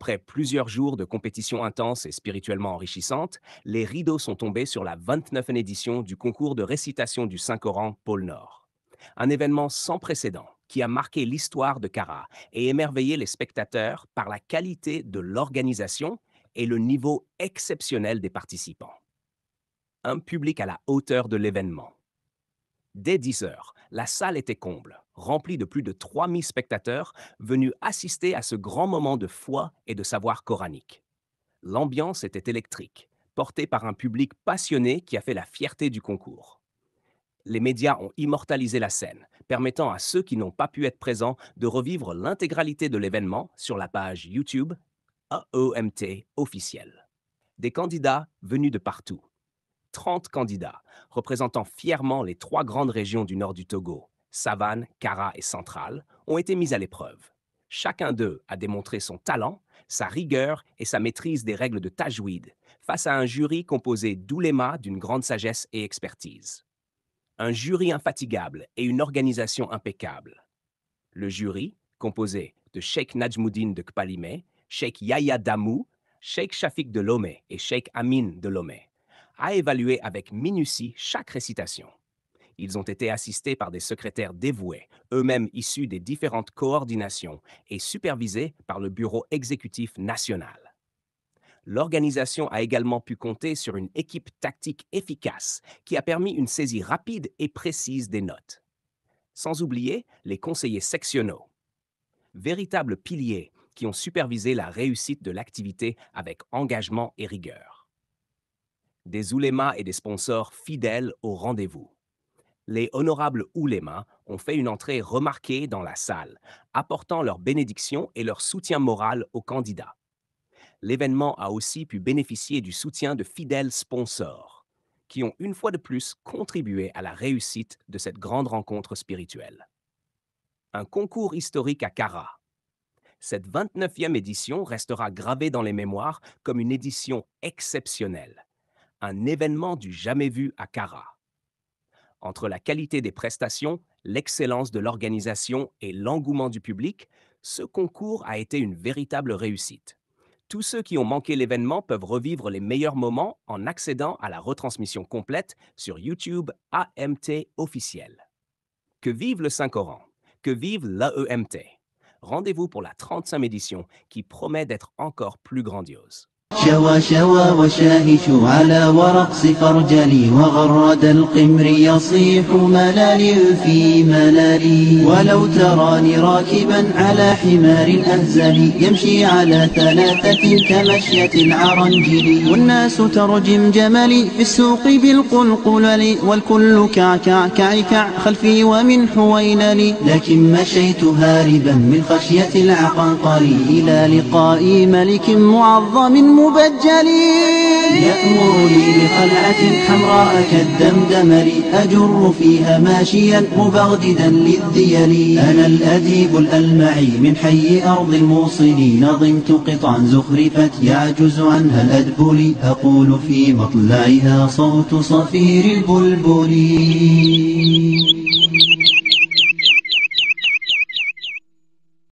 Après plusieurs jours de compétition intense et spirituellement enrichissante, les rideaux sont tombés sur la 29e édition du concours de récitation du Saint-Coran Pôle Nord. Un événement sans précédent qui a marqué l'histoire de Cara et émerveillé les spectateurs par la qualité de l'organisation et le niveau exceptionnel des participants. Un public à la hauteur de l'événement. Dès 10 heures, la salle était comble, remplie de plus de 3000 spectateurs venus assister à ce grand moment de foi et de savoir coranique. L'ambiance était électrique, portée par un public passionné qui a fait la fierté du concours. Les médias ont immortalisé la scène, permettant à ceux qui n'ont pas pu être présents de revivre l'intégralité de l'événement sur la page YouTube AEMT officielle. Des candidats venus de partout. 30 candidats, représentant fièrement les 3 grandes régions du nord du Togo, Savane, Kara et Centrale, ont été mis à l'épreuve. Chacun d'eux a démontré son talent, sa rigueur et sa maîtrise des règles de tajwid, face à un jury composé d'oulémas d'une grande sagesse et expertise. Un jury infatigable et une organisation impeccable. Le jury, composé de Cheikh Najmuddin de Kpalimé, Cheikh Yahya Damou, Cheikh Shafik de Lomé et Cheikh Amin de Lomé, a évalué avec minutie chaque récitation. Ils ont été assistés par des secrétaires dévoués, eux-mêmes issus des différentes coordinations et supervisés par le Bureau exécutif national. L'organisation a également pu compter sur une équipe tactique efficace qui a permis une saisie rapide et précise des notes. Sans oublier les conseillers sectionnaux, véritables piliers qui ont supervisé la réussite de l'activité avec engagement et rigueur. Des oulémas et des sponsors fidèles au rendez-vous. Les honorables oulémas ont fait une entrée remarquée dans la salle, apportant leur bénédiction et leur soutien moral aux candidats. L'événement a aussi pu bénéficier du soutien de fidèles sponsors, qui ont une fois de plus contribué à la réussite de cette grande rencontre spirituelle. Un concours historique à Kara. Cette 29e édition restera gravée dans les mémoires comme une édition exceptionnelle, un événement du jamais vu à Kara. Entre la qualité des prestations, l'excellence de l'organisation et l'engouement du public, ce concours a été une véritable réussite. Tous ceux qui ont manqué l'événement peuvent revivre les meilleurs moments en accédant à la retransmission complète sur YouTube AMT officiel. Que vive le Saint-Coran, que vive l'AEMT. Rendez-vous pour la 35e édition qui promet d'être encore plus grandiose. شوى شوى وشاهش على ورقص فرجلي وغرد القمر يصيح ملالي في ملالي ولو تراني راكبا على حمار أهزلي يمشي على 3 كمشية العرنجل والناس ترجم جملي في السوق بالقلقلل والكل كعكع كعكع خلفي ومن حوينلي لكن مشيت هاربا من خشية العقنقل إلى لقاء ملك معظم مبجلي يأمرني بقلعة حمراء كالدمدمل أجر فيها ماشيا مبغددا للذيل أنا الأديب الألمعي من حي أرض الموصل نظمت قطعا زخرفت يعجز عنها الأدبل أقول في مطلعها صوت صفير البلبل